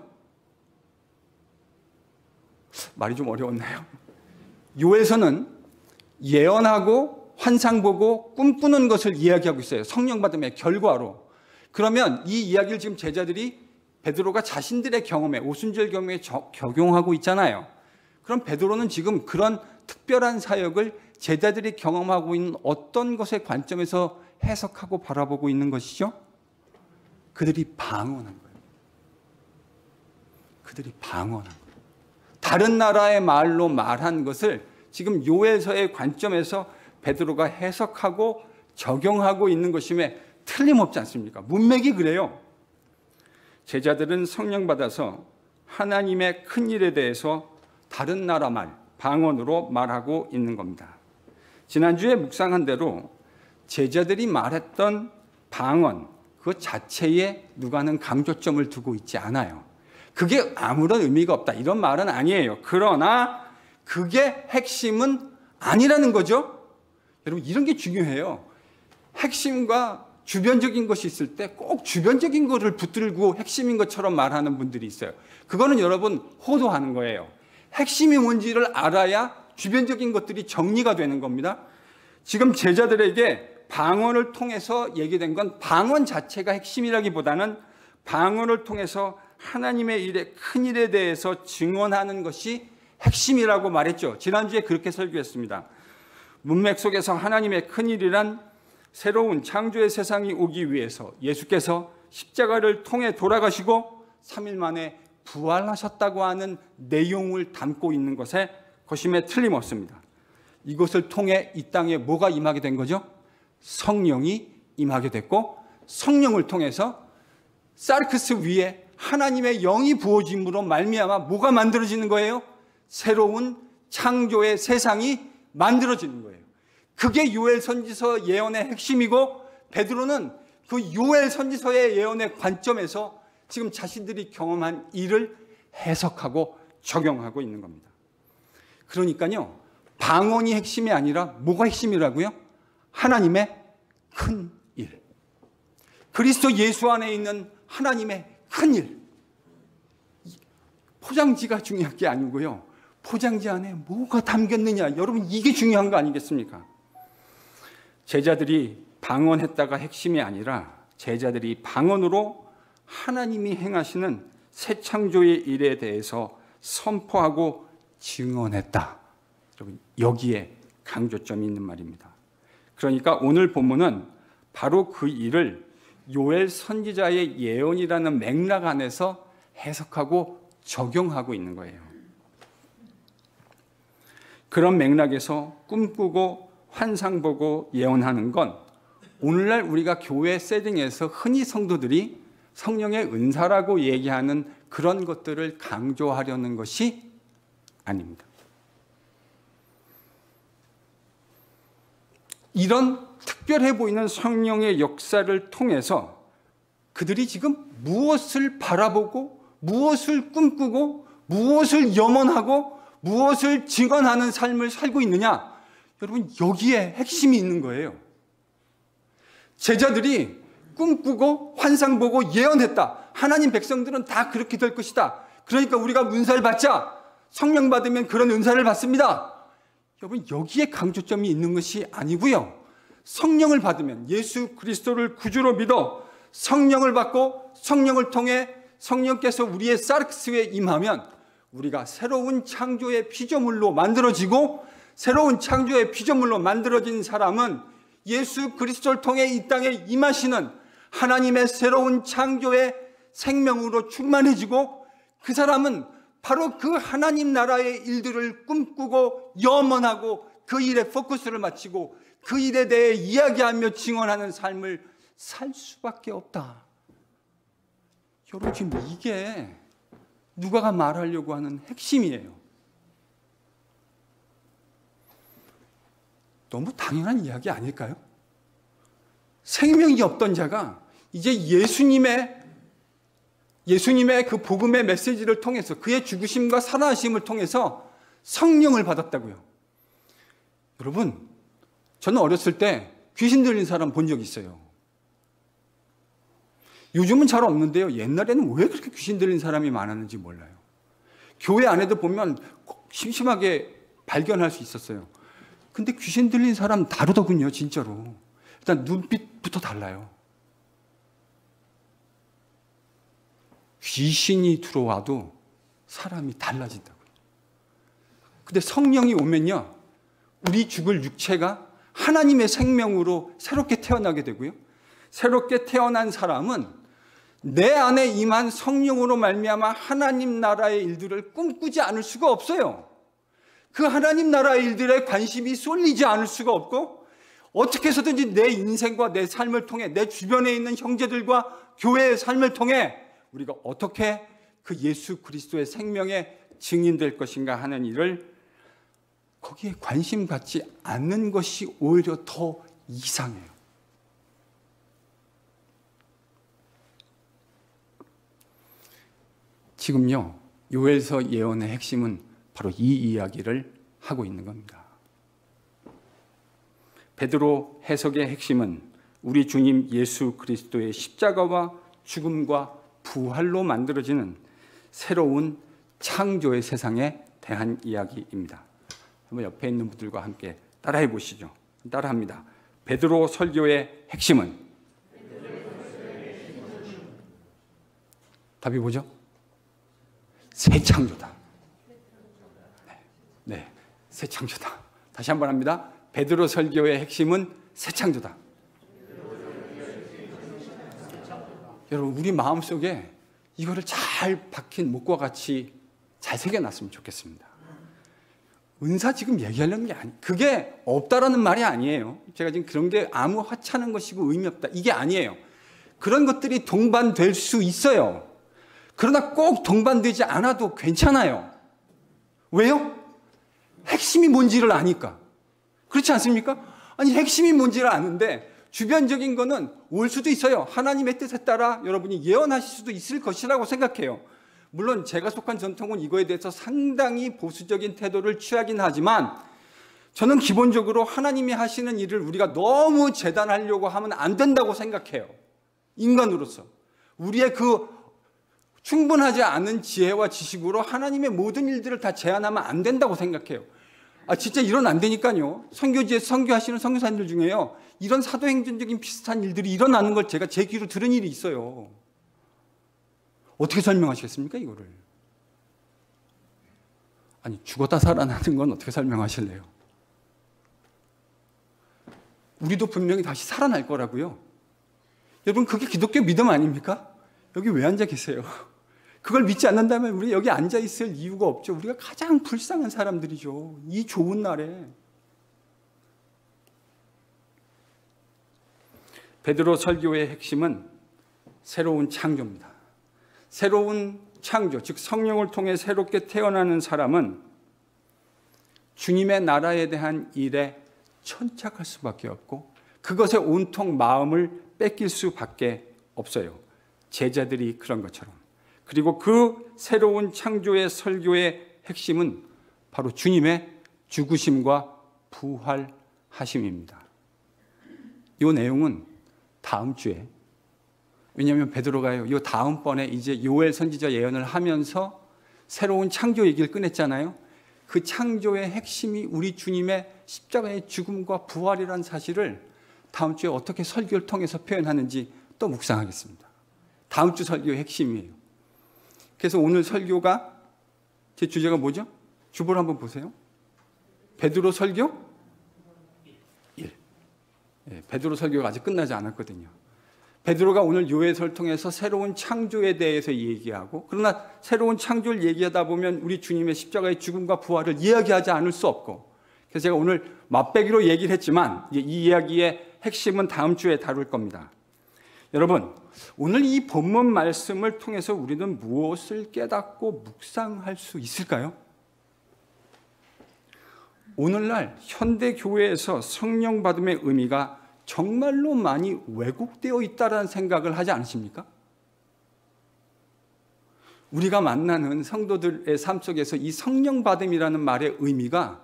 말이 좀 어려웠나요? 요엘서는 예언하고 환상 보고 꿈꾸는 것을 이야기하고 있어요. 성령 받음의 결과로. 그러면 이 이야기를 지금 제자들이, 베드로가 자신들의 경험에, 오순절 경험에 적용하고 있잖아요. 그럼 베드로는 지금 그런 특별한 사역을 제자들이 경험하고 있는 어떤 것의 관점에서 해석하고 바라보고 있는 것이죠? 그들이 방언한 거예요. 그들이 방언한 거예요. 다른 나라의 말로 말한 것을 지금 요엘서의 관점에서 베드로가 해석하고 적용하고 있는 것임에 틀림없지 않습니까? 문맥이 그래요. 제자들은 성령 받아서 하나님의 큰 일에 대해서 다른 나라 말, 방언으로 말하고 있는 겁니다. 지난주에 묵상한 대로 제자들이 말했던 방언 그 자체에 누가는 강조점을 두고 있지 않아요. 그게 아무런 의미가 없다, 이런 말은 아니에요. 그러나 그게 핵심은 아니라는 거죠. 여러분, 이런 게 중요해요. 핵심과 주변적인 것이 있을 때 꼭 주변적인 것을 붙들고 핵심인 것처럼 말하는 분들이 있어요. 그거는 여러분 호도하는 거예요. 핵심이 뭔지를 알아야 주변적인 것들이 정리가 되는 겁니다. 지금 제자들에게 방언을 통해서 얘기된 건 방언 자체가 핵심이라기보다는 방언을 통해서 하나님의 일에, 큰 일에 대해서 증언하는 것이 핵심이라고 말했죠. 지난주에 그렇게 설교했습니다. 문맥 속에서 하나님의 큰 일이란 새로운 창조의 세상이 오기 위해서 예수께서 십자가를 통해 돌아가시고 3일 만에 부활하셨다고 하는 내용을 담고 있는 것임에 틀림없습니다. 이것을 통해 이 땅에 뭐가 임하게 된 거죠? 성령이 임하게 됐고, 성령을 통해서 사르크스 위에 하나님의 영이 부어짐으로 말미암아 뭐가 만들어지는 거예요? 새로운 창조의 세상이 만들어지는 거예요. 그게 요엘 선지서 예언의 핵심이고, 베드로는 그 요엘 선지서의 예언의 관점에서 지금 자신들이 경험한 일을 해석하고 적용하고 있는 겁니다. 그러니까요, 방언이 핵심이 아니라 뭐가 핵심이라고요? 하나님의 큰 일, 그리스도 예수 안에 있는 하나님의 큰 일. 포장지가 중요한 게 아니고요, 포장지 안에 뭐가 담겼느냐, 여러분 이게 중요한 거 아니겠습니까? 제자들이 방언했다가 핵심이 아니라 제자들이 방언으로 하나님이 행하시는 새 창조의 일에 대해서 선포하고 증언했다. 여러분, 여기에 강조점이 있는 말입니다. 그러니까 오늘 본문은 바로 그 일을 요엘 선지자의 예언이라는 맥락 안에서 해석하고 적용하고 있는 거예요. 그런 맥락에서 꿈꾸고 환상 보고 예언하는 건 오늘날 우리가 교회 세팅에서 흔히 성도들이 성령의 은사라고 얘기하는 그런 것들을 강조하려는 것이 아닙니다. 이런 특별해 보이는 성령의 역사를 통해서 그들이 지금 무엇을 바라보고 무엇을 꿈꾸고 무엇을 염원하고 무엇을 증언하는 삶을 살고 있느냐, 여러분 여기에 핵심이 있는 거예요. 제자들이 꿈꾸고 환상 보고 예언했다. 하나님 백성들은 다 그렇게 될 것이다. 그러니까 우리가 은사를 받자. 성령 받으면 그런 은사를 받습니다. 여러분 여기에 강조점이 있는 것이 아니고요, 성령을 받으면, 예수 그리스도를 구주로 믿어 성령을 받고 성령을 통해 성령께서 우리의 사르크스에 임하면 우리가 새로운 창조의 피조물로 만들어지고 새로운 창조의 피조물로 만들어진 사람은 예수 그리스도를 통해 이 땅에 임하시는 하나님의 새로운 창조의 생명으로 충만해지고 그 사람은 바로 그 하나님 나라의 일들을 꿈꾸고 염원하고 그 일에 포커스를 맞추고 그 일에 대해 이야기하며 증언하는 삶을 살 수밖에 없다. 여러분, 지금 이게 누가가 말하려고 하는 핵심이에요. 너무 당연한 이야기 아닐까요? 생명이 없던 자가 이제 예수님의 그 복음의 메시지를 통해서 그의 죽으심과 살아나심을 통해서 성령을 받았다고요. 여러분, 저는 어렸을 때 귀신 들린 사람 본 적 있어요. 요즘은 잘 없는데요. 옛날에는 왜 그렇게 귀신 들린 사람이 많았는지 몰라요. 교회 안에도 보면 심심하게 발견할 수 있었어요. 근데 귀신 들린 사람 다르더군요, 진짜로. 일단 눈빛부터 달라요. 귀신이 들어와도 사람이 달라진다고요. 근데 성령이 오면요, 우리 죽을 육체가 하나님의 생명으로 새롭게 태어나게 되고요. 새롭게 태어난 사람은 내 안에 임한 성령으로 말미암아 하나님 나라의 일들을 꿈꾸지 않을 수가 없어요. 그 하나님 나라의 일들에 관심이 쏠리지 않을 수가 없고 어떻게 해서든지 내 인생과 내 삶을 통해 내 주변에 있는 형제들과 교회의 삶을 통해 우리가 어떻게 그 예수 그리스도의 생명의 증인될 것인가 하는 일을 거기에 관심 갖지 않는 것이 오히려 더 이상해요. 지금요, 요엘서 예언의 핵심은 바로 이 이야기를 하고 있는 겁니다. 베드로 해석의 핵심은 우리 주님 예수 그리스도의 십자가와 죽음과 부활로 만들어지는 새로운 창조의 세상에 대한 이야기입니다. 한번 옆에 있는 분들과 함께 따라해 보시죠. 따라합니다. 베드로 설교의 핵심은? 답이 뭐죠? 새 창조다. 네, 새 창조다. 다시 한번 합니다. 베드로 설교의 핵심은 새 창조다. 여러분, 우리 마음속에 이거를 잘 박힌 목과 같이 잘 새겨놨으면 좋겠습니다. 은사 지금 얘기하려는 게 그게 없다라는 말이 아니에요. 제가 지금 그런 게 아무 하찮은 것이고 의미 없다, 이게 아니에요. 그런 것들이 동반될 수 있어요. 그러나 꼭 동반되지 않아도 괜찮아요. 왜요? 핵심이 뭔지를 아니까. 그렇지 않습니까? 아니, 핵심이 뭔지를 아는데 주변적인 거는 올 수도 있어요. 하나님의 뜻에 따라 여러분이 예언하실 수도 있을 것이라고 생각해요. 물론 제가 속한 전통은 이거에 대해서 상당히 보수적인 태도를 취하긴 하지만 저는 기본적으로 하나님이 하시는 일을 우리가 너무 재단하려고 하면 안 된다고 생각해요. 인간으로서. 우리의 그 충분하지 않은 지혜와 지식으로 하나님의 모든 일들을 다 제한하면 안 된다고 생각해요. 진짜 이런 안 되니까요. 선교지에서 선교하시는 선교사님들 중에요, 이런 사도행전적인 비슷한 일들이 일어나는 걸 제가 제 귀로 들은 일이 있어요. 어떻게 설명하시겠습니까, 이거를? 아니, 죽었다 살아나는 건 어떻게 설명하실래요? 우리도 분명히 다시 살아날 거라고요. 여러분, 그게 기독교 믿음 아닙니까? 여기 왜 앉아 계세요? 그걸 믿지 않는다면 우리 여기 앉아 있을 이유가 없죠. 우리가 가장 불쌍한 사람들이죠. 이 좋은 날에. 베드로 설교의 핵심은 새로운 창조입니다. 새로운 창조, 즉 성령을 통해 새롭게 태어나는 사람은 주님의 나라에 대한 일에 천착할 수밖에 없고 그것에 온통 마음을 뺏길 수밖에 없어요. 제자들이 그런 것처럼. 그리고 그 새로운 창조의 설교의 핵심은 바로 주님의 죽으심과 부활하심입니다. 이 내용은 다음 주에, 왜냐하면 베드로가요, 이 다음번에 이제 요엘 선지자 예언을 하면서 새로운 창조 얘기를 꺼냈잖아요. 그 창조의 핵심이 우리 주님의 십자가의 죽음과 부활이라는 사실을 다음 주에 어떻게 설교를 통해서 표현하는지 또 묵상하겠습니다. 다음 주 설교의 핵심이에요. 그래서 오늘 설교가 제 주제가 뭐죠? 주보를 한번 보세요. 베드로 설교 1. 베드로 설교가 아직 끝나지 않았거든요. 베드로가 오늘 요해서를 통해서 새로운 창조에 대해서 얘기하고, 그러나 새로운 창조를 얘기하다 보면 우리 주님의 십자가의 죽음과 부활을 이야기하지 않을 수 없고, 그래서 제가 오늘 맛배기로 얘기를 했지만 이 이야기의 핵심은 다음 주에 다룰 겁니다. 여러분, 오늘 이 본문 말씀을 통해서 우리는 무엇을 깨닫고 묵상할 수 있을까요? 오늘날 현대 교회에서 성령 받음의 의미가 정말로 많이 왜곡되어 있다는 생각을 하지 않으십니까? 우리가 만나는 성도들의 삶 속에서 이 성령 받음이라는 말의 의미가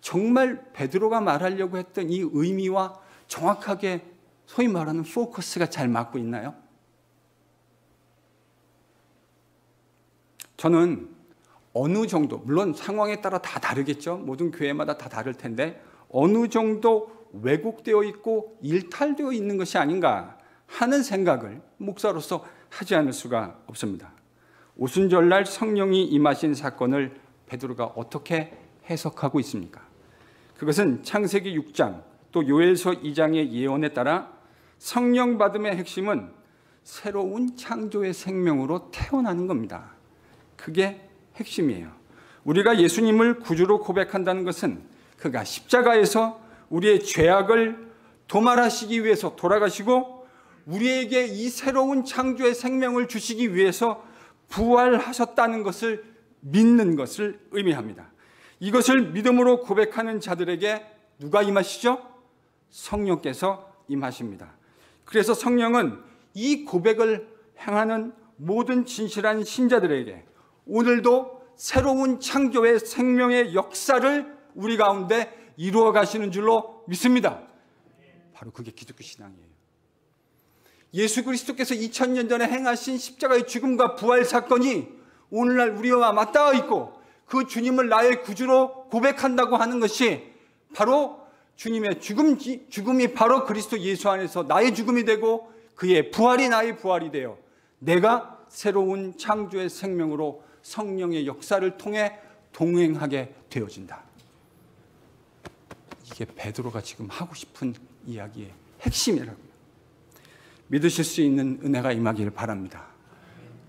정말 베드로가 말하려고 했던 이 의미와 정확하게 소위 말하는 포커스가 잘 맞고 있나요? 저는 어느 정도, 물론 상황에 따라 다 다르겠죠. 모든 교회마다 다 다를 텐데 어느 정도 왜곡되어 있고 일탈되어 있는 것이 아닌가 하는 생각을 목사로서 하지 않을 수가 없습니다. 오순절날 성령이 임하신 사건을 베드로가 어떻게 해석하고 있습니까? 그것은 창세기 6장 또 요엘서 2장의 예언에 따라 성령 받음의 핵심은 새로운 창조의 생명으로 태어나는 겁니다. 그게 핵심이에요. 우리가 예수님을 구주로 고백한다는 것은 그가 십자가에서 우리의 죄악을 도말하시기 위해서 돌아가시고 우리에게 이 새로운 창조의 생명을 주시기 위해서 부활하셨다는 것을 믿는 것을 의미합니다. 이것을 믿음으로 고백하는 자들에게 누가 임하시죠? 성령께서 임하십니다. 그래서 성령은 이 고백을 행하는 모든 진실한 신자들에게 오늘도 새로운 창조의 생명의 역사를 우리 가운데 이루어 가시는 줄로 믿습니다. 바로 그게 기독교 신앙이에요. 예수 그리스도께서 2000년 전에 행하신 십자가의 죽음과 부활 사건이 오늘날 우리와 맞닿아 있고 그 주님을 나의 구주로 고백한다고 하는 것이 바로 주님의 죽음이 바로 그리스도 예수 안에서 나의 죽음이 되고 그의 부활이 나의 부활이 되어 내가 새로운 창조의 생명으로 성령의 역사를 통해 동행하게 되어진다. 이게 베드로가 지금 하고 싶은 이야기의 핵심이라고요. 믿으실 수 있는 은혜가 임하기를 바랍니다.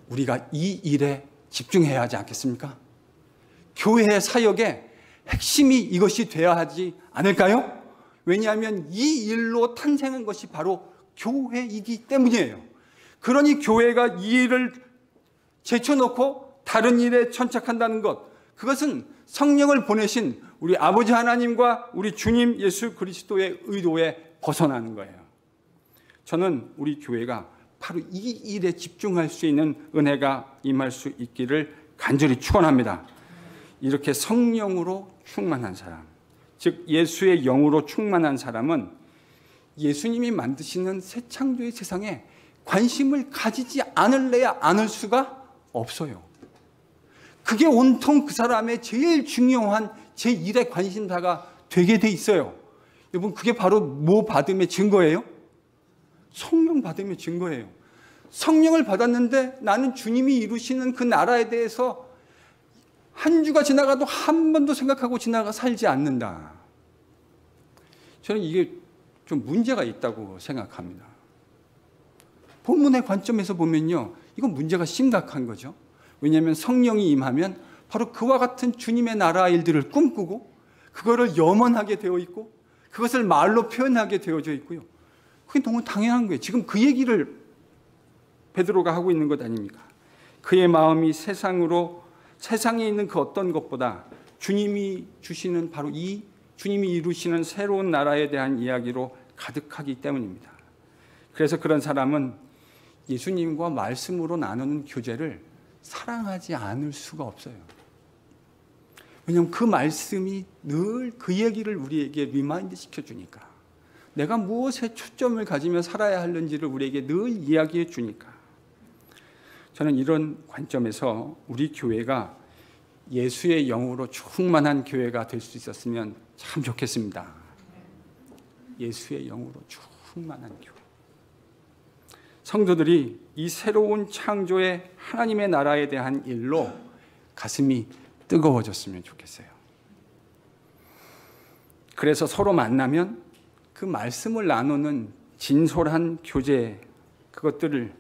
우리가 이 일에 집중해야 하지 않겠습니까? 교회의 사역의 핵심이 이것이 되어야 하지 않을까요? 왜냐하면 이 일로 탄생한 것이 바로 교회이기 때문이에요. 그러니 교회가 이 일을 제쳐놓고 다른 일에 천착한다는 것, 그것은 성령을 보내신 우리 아버지 하나님과 우리 주님 예수 그리스도의 의도에 벗어나는 거예요. 저는 우리 교회가 바로 이 일에 집중할 수 있는 은혜가 임할 수 있기를 간절히 축원합니다. 이렇게 성령으로 충만한 사람, 즉 예수의 영으로 충만한 사람은 예수님이 만드시는 새 창조의 세상에 관심을 가지지 않을래야 않을 수가 없어요. 그게 온통 그 사람의 제일 중요한 제1의 관심사가 되게 돼 있어요. 여러분, 그게 바로 뭐 받음의 증거예요? 성령 받음의 증거예요. 성령을 받았는데 나는 주님이 이루시는 그 나라에 대해서 한 주가 지나가도 한 번도 생각하고 살지 않는다. 저는 이게 좀 문제가 있다고 생각합니다. 본문의 관점에서 보면요, 이건 문제가 심각한 거죠. 왜냐하면 성령이 임하면 바로 그와 같은 주님의 나라 일들을 꿈꾸고 그거를 염원하게 되어 있고 그것을 말로 표현하게 되어져 있고요. 그게 너무 당연한 거예요. 지금 그 얘기를 베드로가 하고 있는 것 아닙니까? 그의 마음이 세상에 있는 그 어떤 것보다 주님이 주시는 바로 이 주님이 이루시는 새로운 나라에 대한 이야기로 가득하기 때문입니다. 그래서 그런 사람은 예수님과 말씀으로 나누는 교제를 사랑하지 않을 수가 없어요. 왜냐하면 그 말씀이 늘 그 얘기를 우리에게 리마인드 시켜주니까, 내가 무엇에 초점을 가지며 살아야 하는지를 우리에게 늘 이야기해 주니까. 저는 이런 관점에서 우리 교회가 예수의 영으로 충만한 교회가 될 수 있었으면 참 좋겠습니다. 예수의 영으로 충만한 교회. 성도들이 이 새로운 창조의 하나님의 나라에 대한 일로 가슴이 뜨거워졌으면 좋겠어요. 그래서 서로 만나면 그 말씀을 나누는 진솔한 교제, 그것들을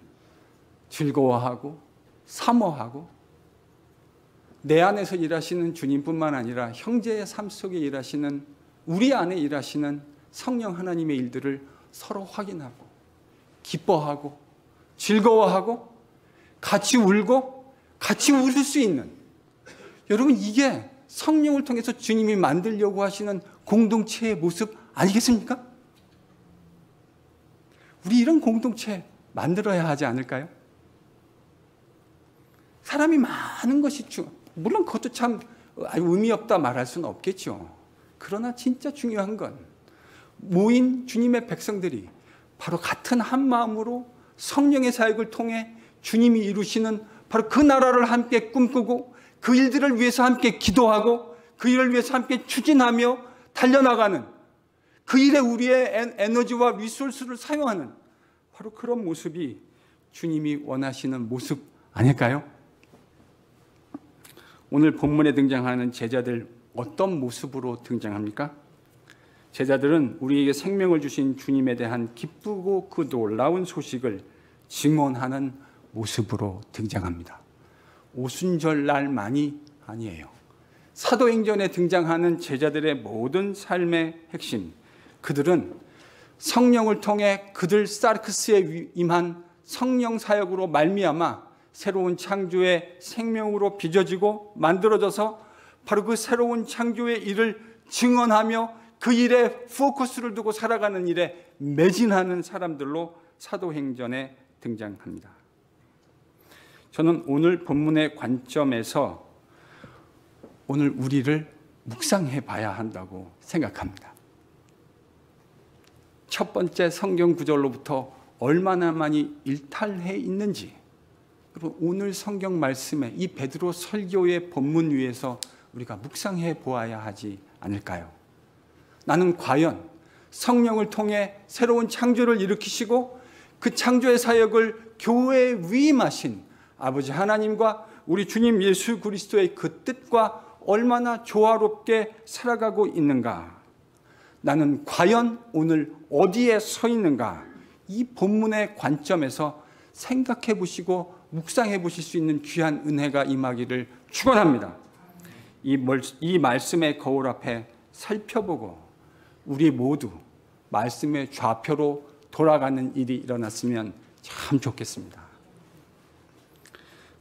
즐거워하고 사모하고 내 안에서 일하시는 주님뿐만 아니라 형제의 삶 속에 일하시는, 우리 안에 일하시는 성령 하나님의 일들을 서로 확인하고 기뻐하고 즐거워하고 같이 울고 같이 웃을 수 있는, 여러분, 이게 성령을 통해서 주님이 만들려고 하시는 공동체의 모습 아니겠습니까? 우리 이런 공동체 만들어야 하지 않을까요? 사람이 많은 것이 물론 그것도 참 의미 없다 말할 수는 없겠죠. 그러나 진짜 중요한 건 모인 주님의 백성들이 바로 같은 한 마음으로 성령의 사역을 통해 주님이 이루시는 바로 그 나라를 함께 꿈꾸고 그 일들을 위해서 함께 기도하고 그 일을 위해서 함께 추진하며 달려나가는, 그 일에 우리의 에너지와 리소스를 사용하는 바로 그런 모습이 주님이 원하시는 모습 아닐까요? 오늘 본문에 등장하는 제자들, 어떤 모습으로 등장합니까? 제자들은 우리에게 생명을 주신 주님에 대한 기쁘고 그 놀라운 소식을 증언하는 모습으로 등장합니다. 오순절날만이 아니에요. 사도행전에 등장하는 제자들의 모든 삶의 핵심, 그들은 성령을 통해 그들 사르크스에 임한 성령 사역으로 말미암아 새로운 창조의 생명으로 빚어지고 만들어져서 바로 그 새로운 창조의 일을 증언하며 그 일에 포커스를 두고 살아가는 일에 매진하는 사람들로 사도행전에 등장합니다. 저는 오늘 본문의 관점에서 오늘 우리를 묵상해 봐야 한다고 생각합니다. 첫 번째 성경 구절로부터 얼마나 많이 일탈해 있는지, 그리고 오늘 성경 말씀에 이 베드로 설교의 본문 위에서 우리가 묵상해 보아야 하지 않을까요? 나는 과연 성령을 통해 새로운 창조를 일으키시고 그 창조의 사역을 교회에 위임하신 아버지 하나님과 우리 주님 예수 그리스도의 그 뜻과 얼마나 조화롭게 살아가고 있는가? 나는 과연 오늘 어디에 서 있는가? 이 본문의 관점에서 생각해 보시고 묵상해 보실 수 있는 귀한 은혜가 임하기를 축원합니다. 이 말씀의 거울 앞에 살펴보고 우리 모두 말씀의 좌표로 돌아가는 일이 일어났으면 참 좋겠습니다.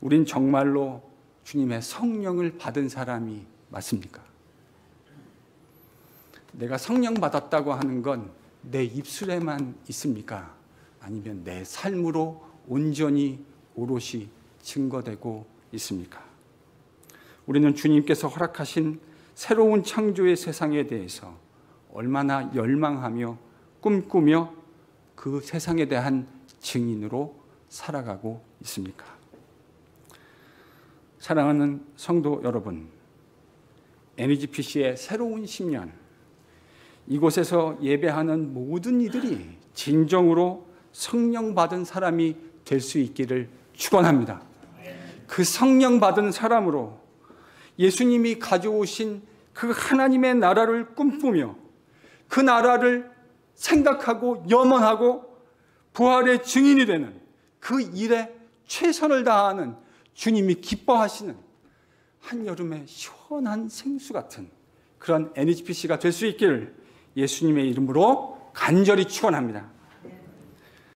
우린 정말로 주님의 성령을 받은 사람이 맞습니까? 내가 성령 받았다고 하는 건 내 입술에만 있습니까? 아니면 내 삶으로 온전히 오롯이 증거되고 있습니까? 우리는 주님께서 허락하신 새로운 창조의 세상에 대해서 얼마나 열망하며 꿈꾸며 그 세상에 대한 증인으로 살아가고 있습니까? 사랑하는 성도 여러분, NGPC의 새로운 10년, 이곳에서 예배하는 모든 이들이 진정으로 성령 받은 사람이 될 수 있기를 축원합니다. 그 성령 받은 사람으로 예수님이 가져오신 그 하나님의 나라를 꿈꾸며 그 나라를 생각하고 염원하고 부활의 증인이 되는 그 일에 최선을 다하는 주님이 기뻐하시는 한여름의 시원한 생수 같은 그런 NHPC가 될 수 있기를 예수님의 이름으로 간절히 축원합니다.